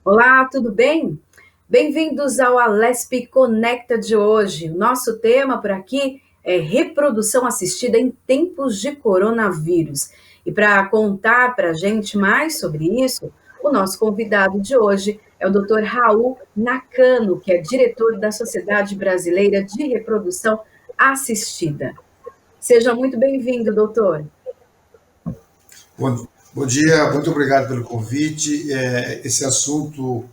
Olá, tudo bem? Bem-vindos ao Alesp Conecta de hoje. O nosso tema por aqui é reprodução assistida em tempos de coronavírus. E para contar para a gente mais sobre isso, o nosso convidado de hoje é o Dr. Raul Nakano, que é diretor da Sociedade Brasileira de Reprodução Assistida. Seja muito bem-vindo, doutor. Bom dia, muito obrigado pelo convite. Esse assunto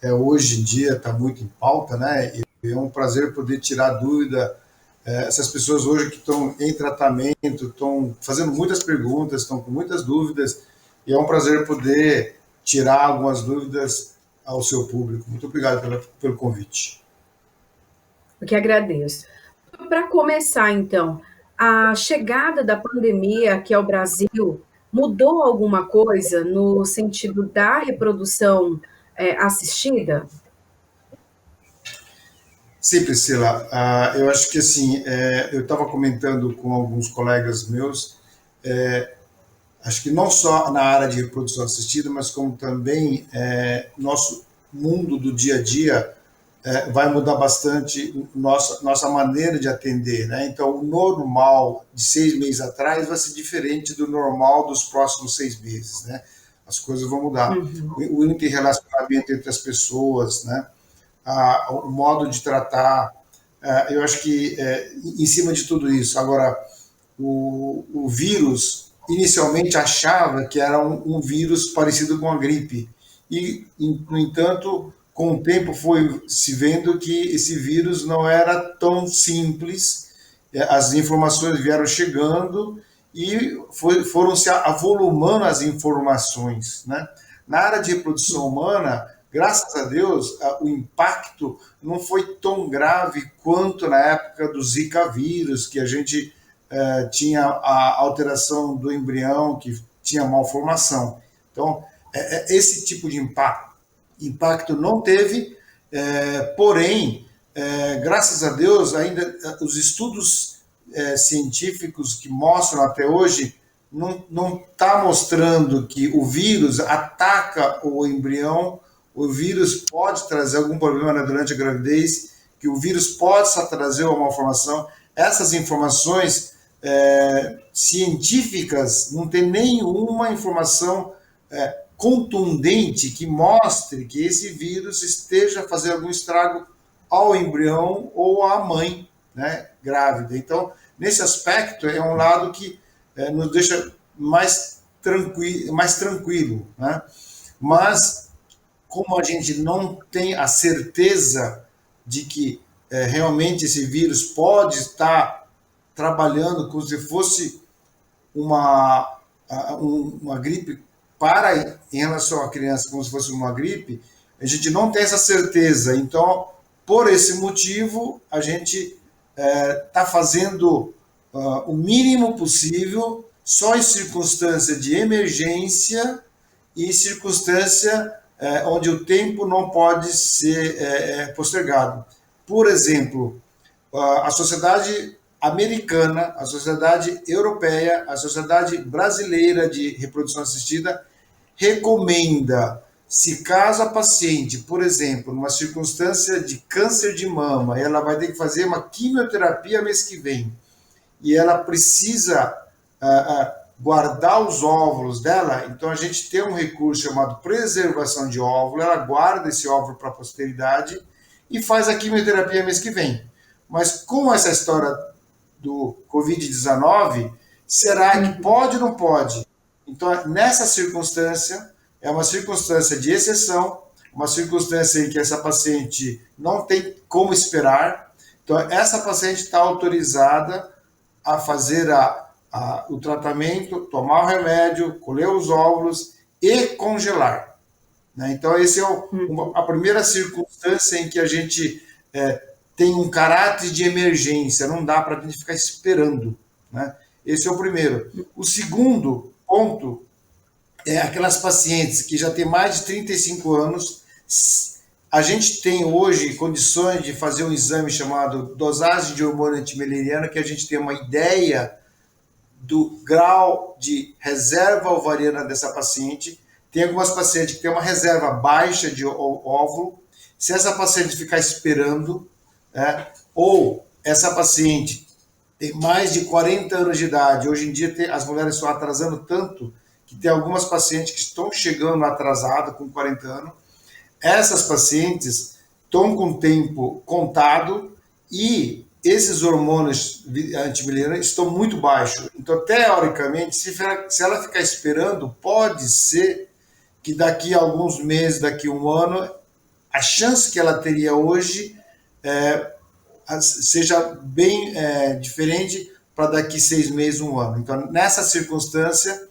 hoje em dia está muito em pauta, né? E é um prazer poder tirar dúvida. Essas pessoas hoje que estão em tratamento, estão fazendo muitas perguntas, estão com muitas dúvidas, e é um prazer poder tirar algumas dúvidas ao seu público. Muito obrigado pelo convite. Eu que agradeço. Para começar, então, a chegada da pandemia aqui ao Brasil mudou alguma coisa no sentido da reprodução assistida? Sim, Priscila, eu acho que assim, eu estava comentando com alguns colegas meus, acho que não só na área de reprodução assistida, mas como também nosso mundo do dia a dia vai mudar bastante nossa maneira de atender, né? Então, o normal de 6 meses atrás vai ser diferente do normal dos próximos 6 meses, né? As coisas vão mudar. Uhum. O interrelacionamento entre as pessoas, né? O modo de tratar, eu acho que em cima de tudo isso. Agora, o vírus inicialmente achava que era um vírus parecido com a gripe. E, no entanto, com o tempo foi se vendo que esse vírus não era tão simples, as informações vieram chegando e foram se avolumando as informações. Né? Na área de reprodução humana, graças a Deus, o impacto não foi tão grave quanto na época do Zika vírus, que a gente tinha a alteração do embrião, que tinha malformação. Então, esse tipo de impacto não teve, porém, graças a Deus, ainda os estudos científicos que mostram até hoje não está mostrando que o vírus ataca o embrião, o vírus pode trazer algum problema durante a gravidez, que o vírus pode trazer uma malformação. Essas informações científicas não tem nenhuma informação contundente que mostre que esse vírus esteja fazendo algum estrago ao embrião ou à mãe, né, grávida. Então, nesse aspecto, é um lado que nos deixa mais tranquilo, né? Mas, como a gente não tem a certeza de que realmente esse vírus pode estar trabalhando como se fosse uma, uma gripe em relação à criança, como se fosse uma gripe, a gente não tem essa certeza. Então, por esse motivo, a gente está fazendo o mínimo possível, só em circunstância de emergência e circunstância onde o tempo não pode ser postergado. Por exemplo, a sociedade americana, a sociedade europeia, a sociedade brasileira de reprodução assistida recomenda, se caso a paciente, por exemplo, numa circunstância de câncer de mama, ela vai ter que fazer uma quimioterapia mês que vem, e ela precisa guardar os óvulos dela, então a gente tem um recurso chamado preservação de óvulo, ela guarda esse óvulo para a posteridade e faz a quimioterapia mês que vem. Mas com essa história do Covid-19, será que pode ou não pode? Então, nessa circunstância, é uma circunstância de exceção, uma circunstância em que essa paciente não tem como esperar. Então, essa paciente está autorizada a fazer o tratamento, tomar o remédio, colher os óvulos e congelar. Né? Então, essa é a primeira circunstância em que a gente tem um caráter de emergência, não dá para a gente ficar esperando. Né? Esse é o primeiro. O segundo ponto é aquelas pacientes que já têm mais de 35 anos. A gente tem hoje condições de fazer um exame chamado dosagem de hormônio antimileriano, que a gente tem uma ideia do grau de reserva ovariana dessa paciente. Tem algumas pacientes que têm uma reserva baixa de óvulo. Se essa paciente ficar esperando, né, ou essa paciente tem mais de 40 anos de idade, hoje em dia as mulheres estão atrasando tanto que tem algumas pacientes que estão chegando atrasadas com 40 anos. Essas pacientes estão com o tempo contado e esses hormônios antibiliares estão muito baixos. Então, teoricamente, se ela ficar esperando, pode ser que daqui a alguns meses, daqui a um ano, a chance que ela teria hoje seja bem diferente para daqui 6 meses, um ano. Então, nessa circunstância,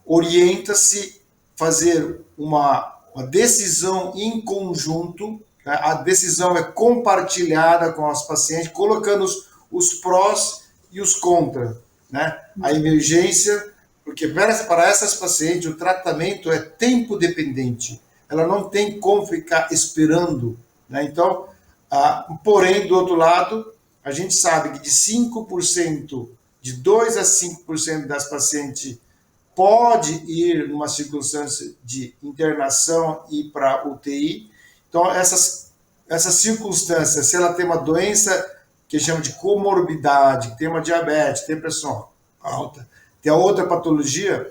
orienta-se fazer uma decisão em conjunto, né? A decisão é compartilhada com as pacientes, colocando os prós e os contras, né? A emergência, porque para essas pacientes o tratamento é tempo dependente, ela não tem como ficar esperando, né? Então, porém, do outro lado, a gente sabe que de 5%, de 2 a 5% das pacientes pode ir numa circunstância de internação e para UTI. Então, essas circunstâncias, se ela tem uma doença que chama de comorbidade, tem uma diabetes, tem pressão alta, tem a outra patologia,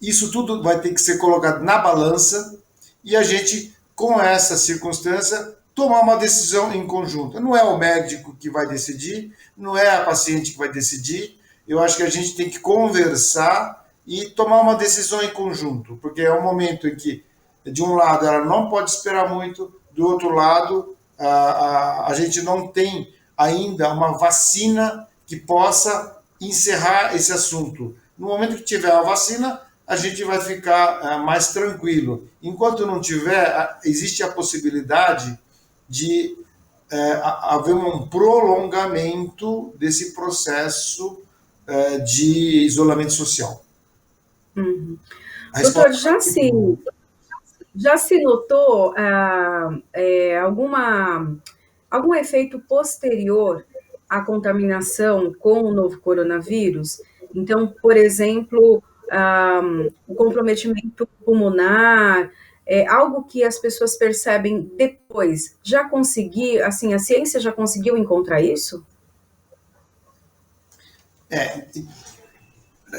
isso tudo vai ter que ser colocado na balança e a gente, com essa circunstância, tomar uma decisão em conjunto. Não é o médico que vai decidir, não é a paciente que vai decidir. Eu acho que a gente tem que conversar e tomar uma decisão em conjunto, porque é um momento em que, de um lado, ela não pode esperar muito, do outro lado, a gente não tem ainda uma vacina que possa encerrar esse assunto. No momento que tiver a vacina, a gente vai ficar mais tranquilo. Enquanto não tiver, existe a possibilidade de haver um prolongamento desse processo de isolamento social. Uhum. Doutor, já se notou algum efeito posterior à contaminação com o novo coronavírus? Então, por exemplo, o comprometimento pulmonar, algo que as pessoas percebem depois. A ciência já conseguiu encontrar isso?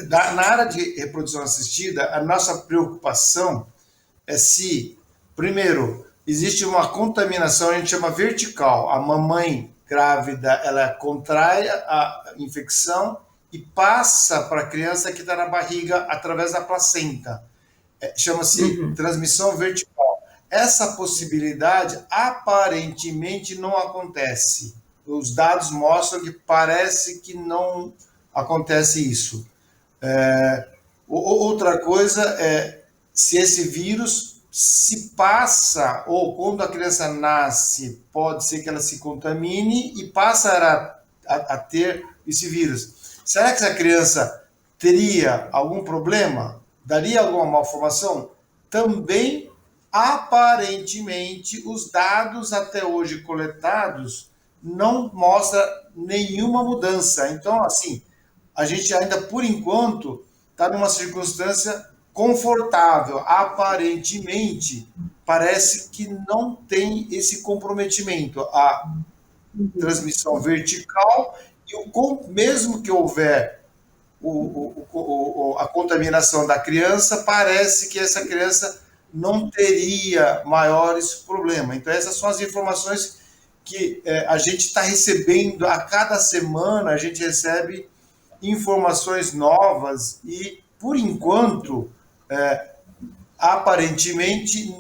Na área de reprodução assistida, a nossa preocupação é se, primeiro, existe uma contaminação, a gente chama vertical. A mamãe grávida, ela contrai a infecção e passa para a criança que está na barriga através da placenta. Chama-se transmissão vertical. Essa possibilidade aparentemente não acontece. Os dados mostram que parece que não acontece isso. Outra coisa é se esse vírus se passa, ou quando a criança nasce, pode ser que ela se contamine e passará a ter esse vírus. Será que essa criança teria algum problema? Daria alguma malformação? Também, aparentemente, os dados até hoje coletados não mostram nenhuma mudança. Então, assim, a gente ainda, por enquanto, está numa circunstância confortável. Aparentemente, parece que não tem esse comprometimento. A transmissão vertical, e mesmo que houver a contaminação da criança, parece que essa criança não teria maiores problemas. Então, essas são as informações que a gente está recebendo a cada semana, a gente recebe informações novas e, por enquanto, aparentemente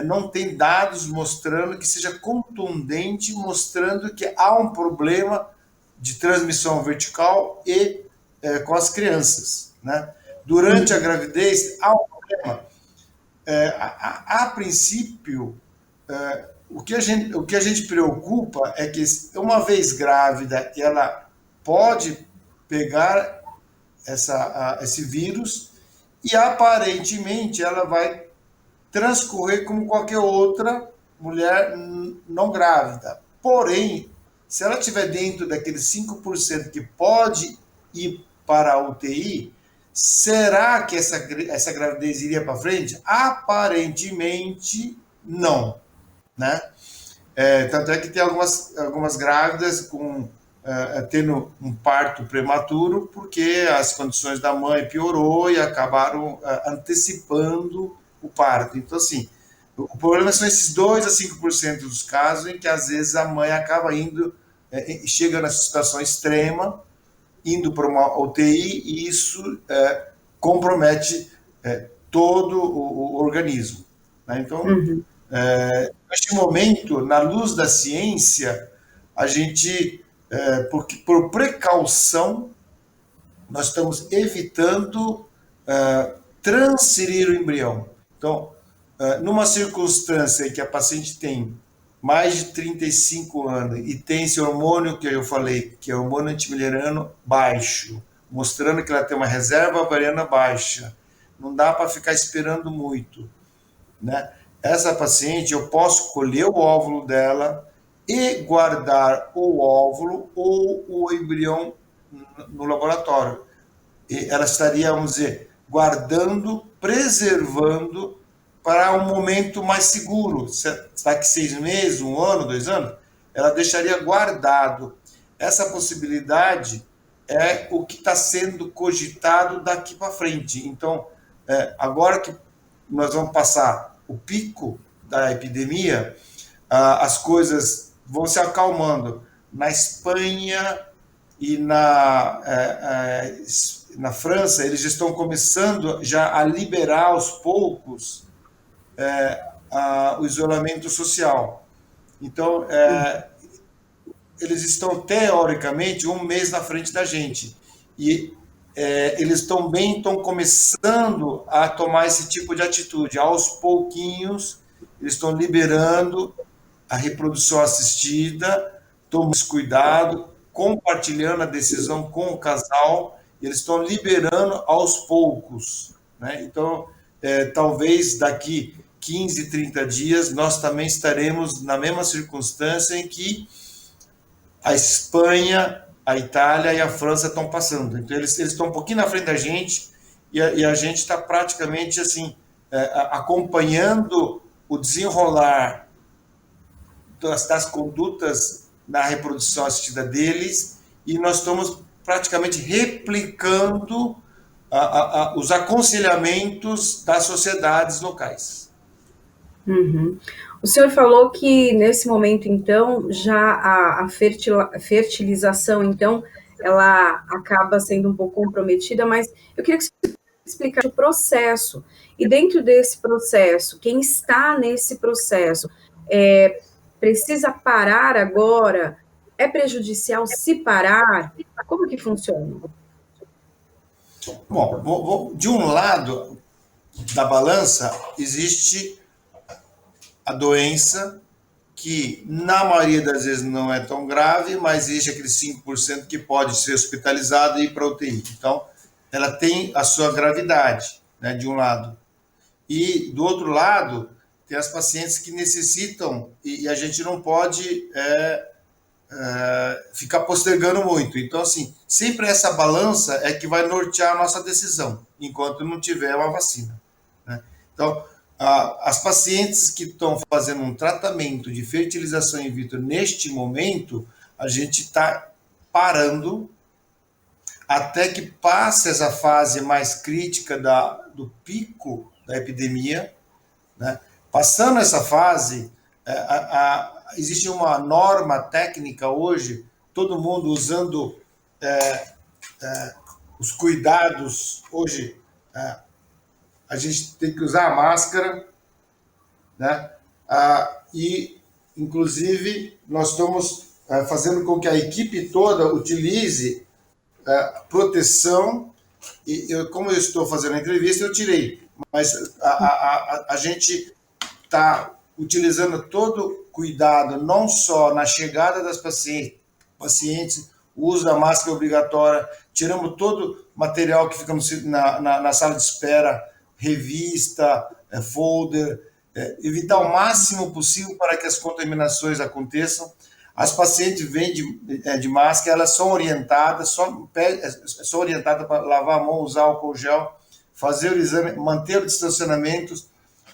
não tem dados mostrando que seja contundente, mostrando que há um problema de transmissão vertical e com as crianças, né? Durante a gravidez, há um problema. A princípio, o que a gente preocupa é que, uma vez grávida, ela pode pegar esse vírus e, aparentemente, ela vai transcorrer como qualquer outra mulher não grávida. Porém, se ela estiver dentro daqueles 5% que pode ir para a UTI, Será que essa gravidez iria para frente? Aparentemente, não, né? Tanto é que tem algumas grávidas tendo um parto prematuro porque as condições da mãe piorou e acabaram antecipando o parto. Então, assim, o problema são esses 2 a 5% dos casos em que, às vezes, a mãe acaba chega nessa situação extrema, indo para uma UTI, e isso compromete todo o organismo, né? Então, Uhum. neste momento, na luz da ciência, a gente, por precaução, nós estamos evitando transferir o embrião. Então, numa circunstância em que a paciente tem mais de 35 anos e tem esse hormônio que eu falei, que é o hormônio antimileriano baixo, mostrando que ela tem uma reserva ovariana baixa, não dá para ficar esperando muito, né? Essa paciente, eu posso colher o óvulo dela e guardar o óvulo ou o embrião no laboratório. E ela estaria, vamos dizer, guardando, preservando para um momento mais seguro. Daqui 6 meses, 1 ano, 2 anos, ela deixaria guardado. Essa possibilidade é o que está sendo cogitado daqui para frente. Então, agora que nós vamos passar o pico da epidemia, as coisas vão se acalmando. Na Espanha e na França, eles estão começando já a liberar aos poucos o isolamento social. Então, eles estão, teoricamente, 1 mês na frente da gente. E eles também estão começando a tomar esse tipo de atitude. Aos pouquinhos, eles estão liberando a reprodução assistida, tomando esse cuidado, compartilhando a decisão com o casal, e eles estão liberando aos poucos, né? Então, talvez daqui 15, 30 dias, nós também estaremos na mesma circunstância em que a Espanha, a Itália e a França estão passando. Então, eles estão um pouquinho na frente da gente, e a gente está praticamente assim, acompanhando o desenrolar das condutas na reprodução assistida deles, e nós estamos praticamente replicando os aconselhamentos das sociedades locais. Uhum. O senhor falou que nesse momento, então, já a fertilização, então, ela acaba sendo um pouco comprometida, mas eu queria que você explicasse o processo. E dentro desse processo, quem está nesse processo, precisa parar agora? É prejudicial se parar? Como que funciona? Bom, de um lado da balança existe a doença, que na maioria das vezes não é tão grave, mas existe aqueles 5% que pode ser hospitalizado e ir para a UTI. Então, ela tem a sua gravidade, né, de um lado. E do outro lado, tem as pacientes que necessitam, e a gente não pode ficar postergando muito. Então, assim, sempre essa balança é que vai nortear a nossa decisão, enquanto não tiver uma vacina, né? Então, as pacientes que estão fazendo um tratamento de fertilização in vitro neste momento, a gente está parando até que passe essa fase mais crítica do pico da epidemia, né? Passando essa fase, existe uma norma técnica hoje, todo mundo usando os cuidados. Hoje, a gente tem que usar a máscara, né? E, inclusive, nós estamos fazendo com que a equipe toda utilize proteção. E como eu estou fazendo a entrevista, eu tirei, mas a gente está utilizando todo cuidado, não só na chegada das pacientes, o uso da máscara obrigatória, tiramos todo o material que fica na sala de espera, revista, folder, evitar o máximo possível para que as contaminações aconteçam. As pacientes vêm de máscara, elas são orientadas, são orientadas para lavar a mão, usar álcool gel, fazer o exame, manter o distanciamento.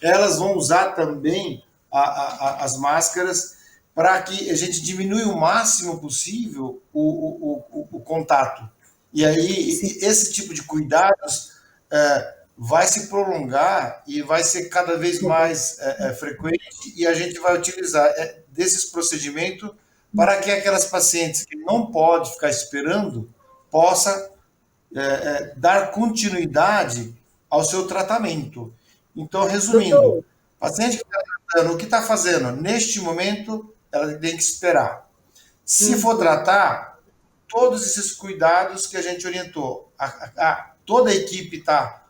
Elas vão usar também as máscaras para que a gente diminua o máximo possível o contato. E aí, Sim. esse tipo de cuidados vai se prolongar e vai ser cada vez mais frequente, e a gente vai utilizar desses procedimentos para que aquelas pacientes que não podem ficar esperando possa dar continuidade ao seu tratamento. Então, resumindo, Doutor, paciente que está tratando, o que está fazendo? Neste momento, ela tem que esperar. Se for tratar, todos esses cuidados que a gente orientou, toda a equipe está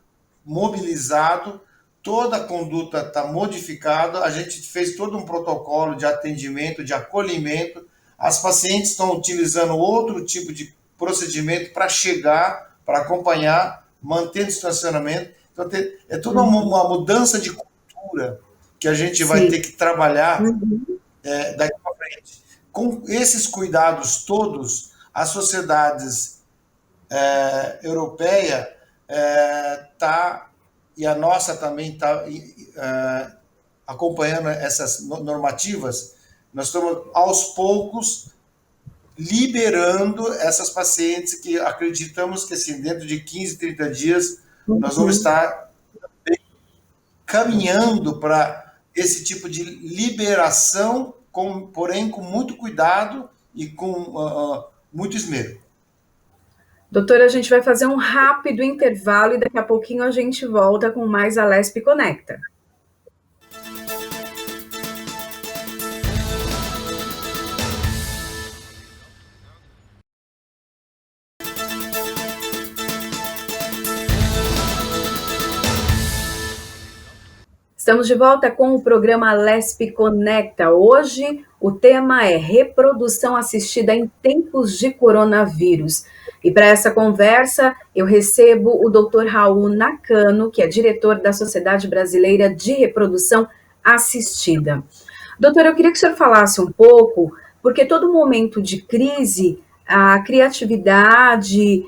mobilizado, toda a conduta está modificada, a gente fez todo um protocolo de atendimento, de acolhimento, as pacientes estão utilizando outro tipo de procedimento para chegar, para acompanhar, manter o distanciamento. Então, é toda uma mudança de cultura que a gente vai sim. ter que trabalhar daqui para frente. Com esses cuidados todos, as sociedades europeia e a nossa também está acompanhando essas normativas. Nós estamos, aos poucos, liberando essas pacientes que acreditamos que, assim, dentro de 15, 30 dias, nós vamos estar caminhando para esse tipo de liberação, porém com muito cuidado e com muito esmero. Doutora, a gente vai fazer um rápido intervalo e daqui a pouquinho a gente volta com mais Alesp Conecta. Estamos de volta com o programa Alesp Conecta. Hoje o tema é reprodução assistida em tempos de coronavírus. E para essa conversa eu recebo o Dr. Raul Nakano, que é diretor da Sociedade Brasileira de Reprodução Assistida. Doutor, eu queria que o senhor falasse um pouco, porque todo momento de crise, a criatividade,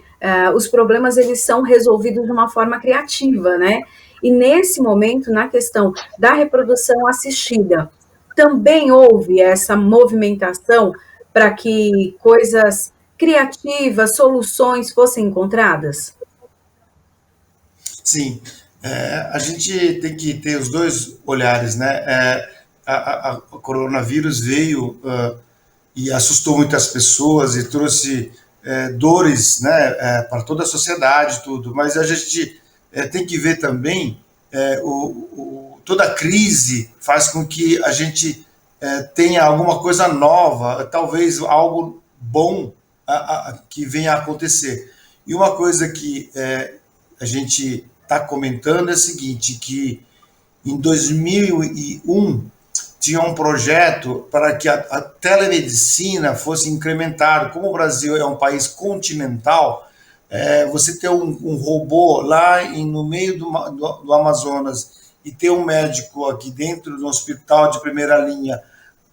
os problemas eles são resolvidos de uma forma criativa, né? E nesse momento, na questão da reprodução assistida, também houve essa movimentação para que coisas criativas, soluções fossem encontradas? Sim, a gente tem que ter os dois olhares, né? O coronavírus veio e assustou muitas pessoas e trouxe dores, né, para toda a sociedade, tudo. Mas a gente tem que ver também toda a crise faz com que a gente tenha alguma coisa nova, talvez algo bom que venha a acontecer. E uma coisa que a gente está comentando é o seguinte, que em 2001 tinha um projeto para que a telemedicina fosse incrementada. Como o Brasil é um país continental, você ter um robô lá no meio do Amazonas e ter um médico aqui dentro do hospital de primeira linha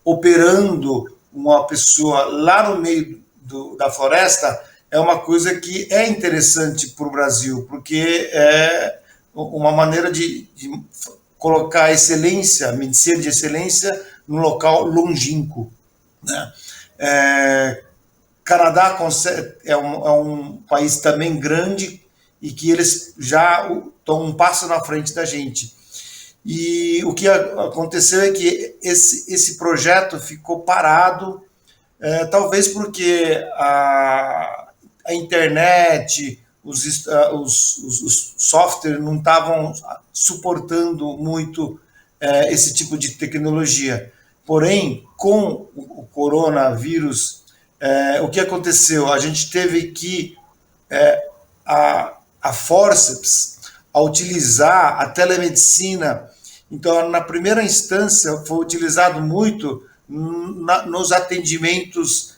operando uma pessoa lá no meio da floresta é uma coisa que é interessante para o Brasil, porque é uma maneira de colocar a excelência, medicina de excelência, num local longínquo, né? Canadá é um país também grande e que eles já estão um passo na frente da gente. E o que aconteceu é que esse projeto ficou parado, talvez porque a internet, os softwares não estavam suportando muito esse tipo de tecnologia. Porém, com o coronavírus, o que aconteceu? A gente teve que a forceps a utilizar a telemedicina. Então, na primeira instância, foi utilizado muito nos atendimentos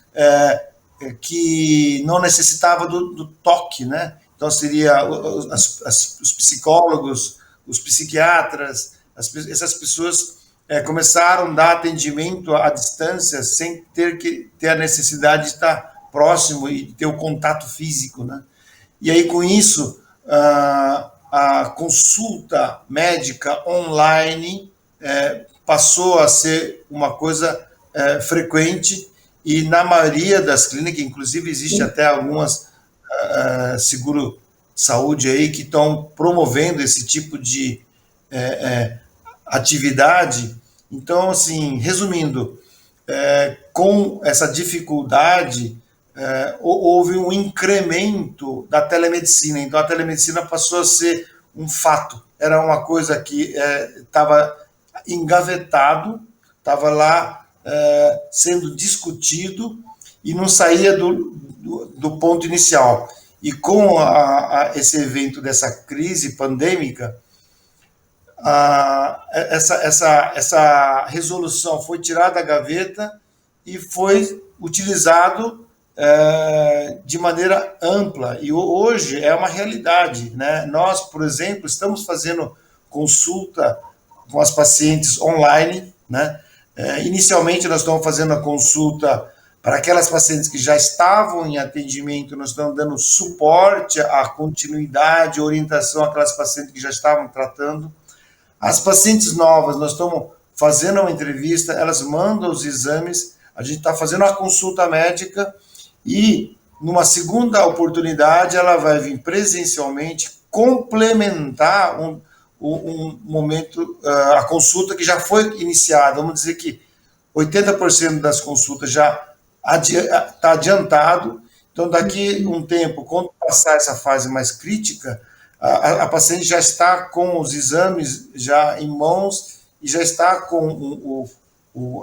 que não necessitava do toque, né? Então, seria os psicólogos, os psiquiatras, essas pessoas começaram a dar atendimento à distância sem ter que ter a necessidade de estar próximo e ter o contato físico, né? E aí, com isso, a consulta médica online passou a ser uma coisa frequente, e na maioria das clínicas, inclusive existe até algumas seguro-saúde aí que estão promovendo esse tipo de atividade. Então, assim, resumindo, com essa dificuldade, houve um incremento da telemedicina. Então, a telemedicina passou a ser um fato. Era uma coisa que estava engavetado, estava lá sendo discutido e não saía do ponto inicial. E com esse evento dessa crise pandêmica, essa resolução foi tirada da gaveta e foi utilizado de maneira ampla, e hoje é uma realidade, né? Nós, por exemplo, estamos fazendo consulta com as pacientes online, né? Inicialmente nós estamos fazendo a consulta para aquelas pacientes que já estavam em atendimento, nós estamos dando suporte à continuidade, orientação àquelas pacientes que já estavam tratando. As pacientes novas, nós estamos fazendo uma entrevista, elas mandam os exames, a gente está fazendo uma consulta médica, e numa segunda oportunidade ela vai vir presencialmente complementar um momento, a consulta que já foi iniciada. Vamos dizer que 80% das consultas já está adiantado. Então, daqui um tempo, quando passar essa fase mais crítica, a paciente já está com os exames já em mãos e já está com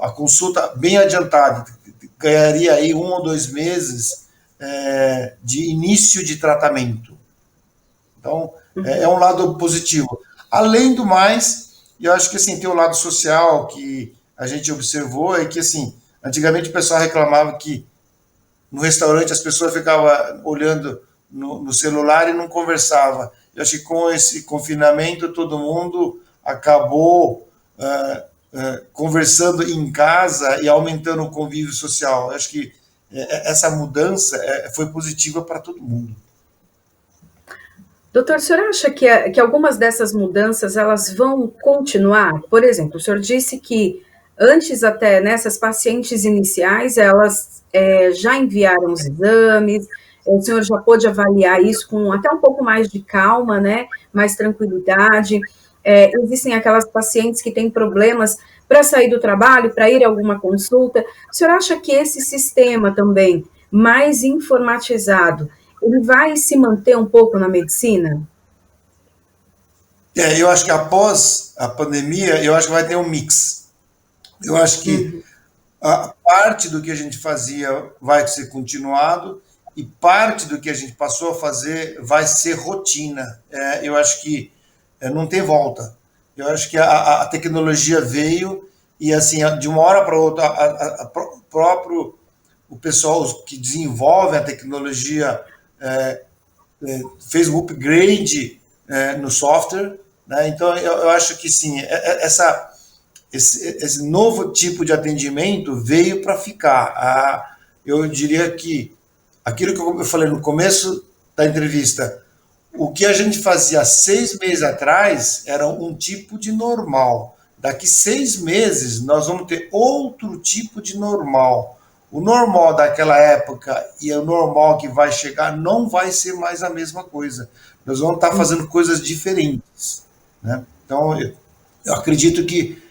a consulta bem adiantada. Ganharia aí 1 ou 2 meses de início de tratamento. Então, é um lado positivo. Além do mais, eu acho que assim, tem um lado social que a gente observou, é que assim, antigamente o pessoal reclamava que no restaurante as pessoas ficavam olhando no celular e não conversava. Eu acho que com esse confinamento todo mundo acabou conversando em casa e aumentando o convívio social. Eu acho que essa mudança foi positiva para todo mundo. Doutor, o senhor acha que algumas dessas mudanças elas vão continuar? Por exemplo, o senhor disse que antes até nessas pacientes iniciais, elas já enviaram os exames, o senhor já pôde avaliar isso com até um pouco mais de calma, né? Mais tranquilidade. Existem aquelas pacientes que têm problemas para sair do trabalho, para ir a alguma consulta. O senhor acha que esse sistema também, mais informatizado, ele vai se manter um pouco na medicina? Eu acho que após a pandemia, eu acho que vai ter um mix. Eu acho que a parte do que a gente fazia vai ser continuado, e parte do que a gente passou a fazer vai ser rotina. Eu acho que não tem volta. Eu acho que a tecnologia veio e, assim, de uma hora para outra, o pessoal que desenvolve a tecnologia fez um upgrade no software, né? Então, eu acho que, sim, esse novo tipo de atendimento veio para ficar. Eu diria que aquilo que eu falei no começo da entrevista, o que a gente fazia 6 meses atrás era um tipo de normal. Daqui 6 meses nós vamos ter outro tipo de normal. O normal daquela época e o normal que vai chegar não vai ser mais a mesma coisa. Nós vamos estar fazendo coisas diferentes, né? Então, eu acredito que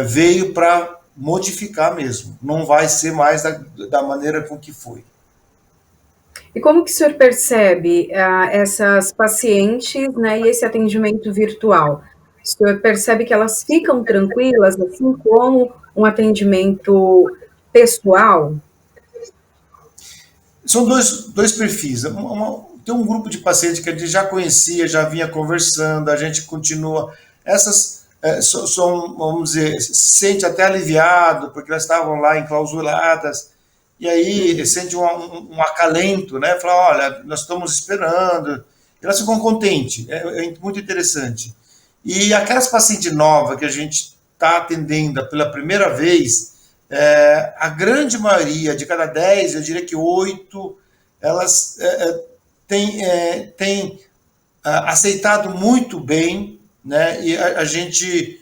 veio para modificar mesmo. Não vai ser mais da maneira com que foi. E como que o senhor percebe essas pacientes, né, e esse atendimento virtual? O senhor percebe que elas ficam tranquilas, assim como um atendimento pessoal? São dois perfis. Tem um grupo de pacientes que a gente já conhecia, já vinha conversando, a gente continua. Essas são, vamos dizer, se sente até aliviado, porque elas estavam lá enclausuradas, e aí sente um acalento, né? Fala, olha, nós estamos esperando. Elas ficam contentes, é muito interessante. E aquelas pacientes novas que a gente está atendendo pela primeira vez, a grande maioria, de cada 10, eu diria que 8, elas têm aceitado muito bem, né? E a gente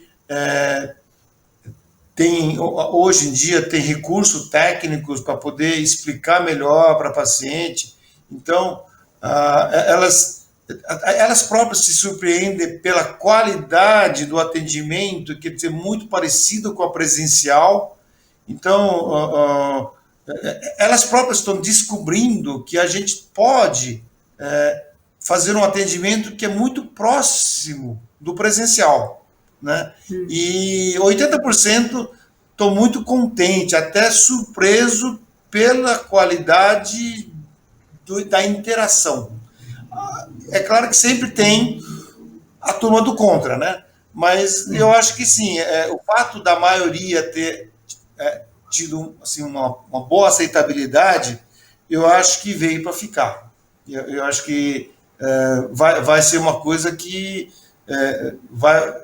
hoje em dia tem recursos técnicos para poder explicar melhor para a paciente. Então, elas próprias se surpreendem pela qualidade do atendimento, que é muito parecido com a presencial. Então, elas próprias estão descobrindo que a gente pode fazer um atendimento que é muito próximo do presencial, né? E 80% estou muito contente, até surpreso pela qualidade da interação. É claro que sempre tem a turma do contra, né? Mas eu acho que sim, o fato da maioria ter tido assim, uma boa aceitabilidade, eu acho que veio para ficar. Eu acho que vai ser uma coisa que vai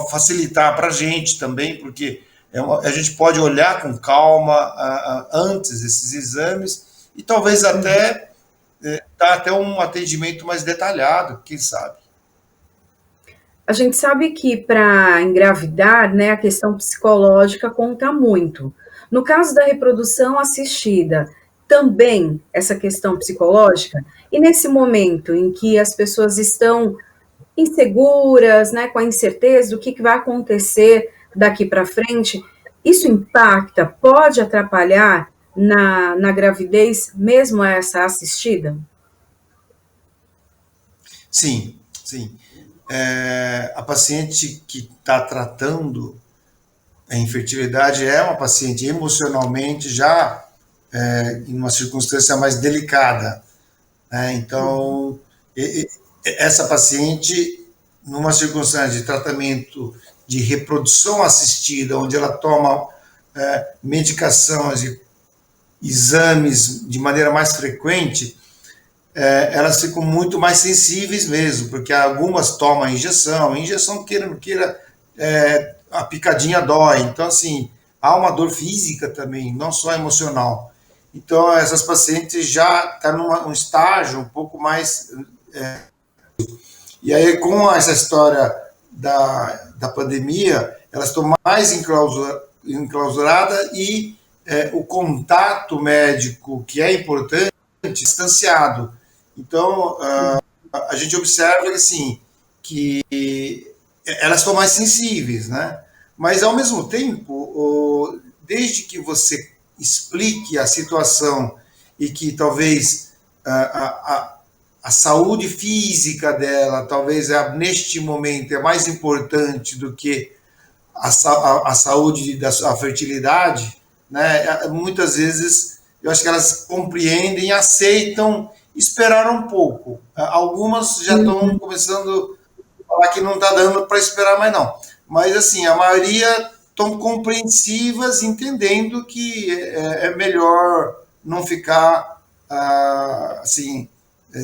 facilitar para a gente também, porque a gente pode olhar com calma antes desses exames e talvez até dar até um atendimento mais detalhado, quem sabe. A gente sabe que para engravidar, né, a questão psicológica conta muito. No caso da reprodução assistida, também essa questão psicológica, e nesse momento em que as pessoas estão inseguras, né, com a incerteza do que vai acontecer daqui para frente, isso impacta, pode atrapalhar na gravidez, mesmo essa assistida? Sim, sim. A paciente que está tratando a infertilidade é uma paciente emocionalmente já em uma circunstância mais delicada, né? Então, essa paciente, numa circunstância de tratamento de reprodução assistida, onde ela toma medicações e exames de maneira mais frequente, elas ficam muito mais sensíveis mesmo, porque algumas tomam injeção queira ou não queira, a picadinha dói. Então, assim, há uma dor física também, não só emocional. Então, essas pacientes já estão num estágio um pouco mais... E aí, com essa história da pandemia, elas estão mais enclausuradas e o contato médico, que é importante, distanciado. Então, a gente observa assim, que elas estão mais sensíveis, né? Mas, ao mesmo tempo, desde que você explique a situação e que talvez a saúde física dela, talvez neste momento, é mais importante do que a saúde da fertilidade, né? Muitas vezes, eu acho que elas compreendem e aceitam esperar um pouco. Algumas já estão começando a falar que não está dando para esperar mais não. Mas, assim, a maioria estão compreensivas, entendendo que é melhor não ficar, assim,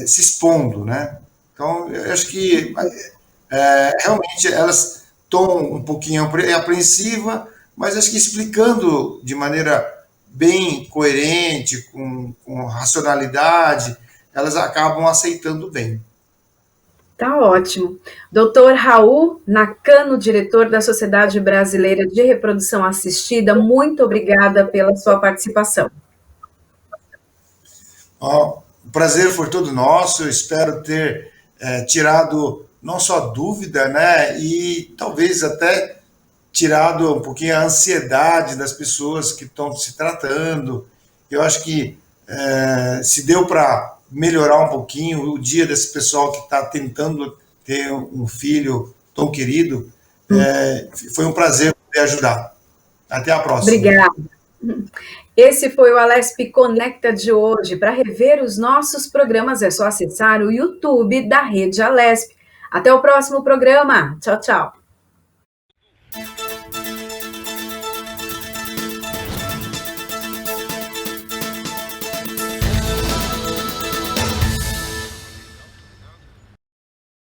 se expondo, né? Então, eu acho que realmente elas estão um pouquinho apreensivas, mas acho que explicando de maneira bem coerente, com racionalidade, elas acabam aceitando bem. Tá ótimo. Doutor Raul Nakano, diretor da Sociedade Brasileira de Reprodução Assistida, muito obrigada pela sua participação. O prazer foi todo nosso, eu espero ter tirado não só dúvida, né, e talvez até tirado um pouquinho a ansiedade das pessoas que estão se tratando. Eu acho que se deu para melhorar um pouquinho o dia desse pessoal que está tentando ter um filho tão querido. Foi um prazer poder ajudar. Até a próxima. Obrigada. Esse foi o Alesp Conecta de hoje. Para rever os nossos programas é só acessar o YouTube da Rede Alesp. Até o próximo programa. Tchau, tchau.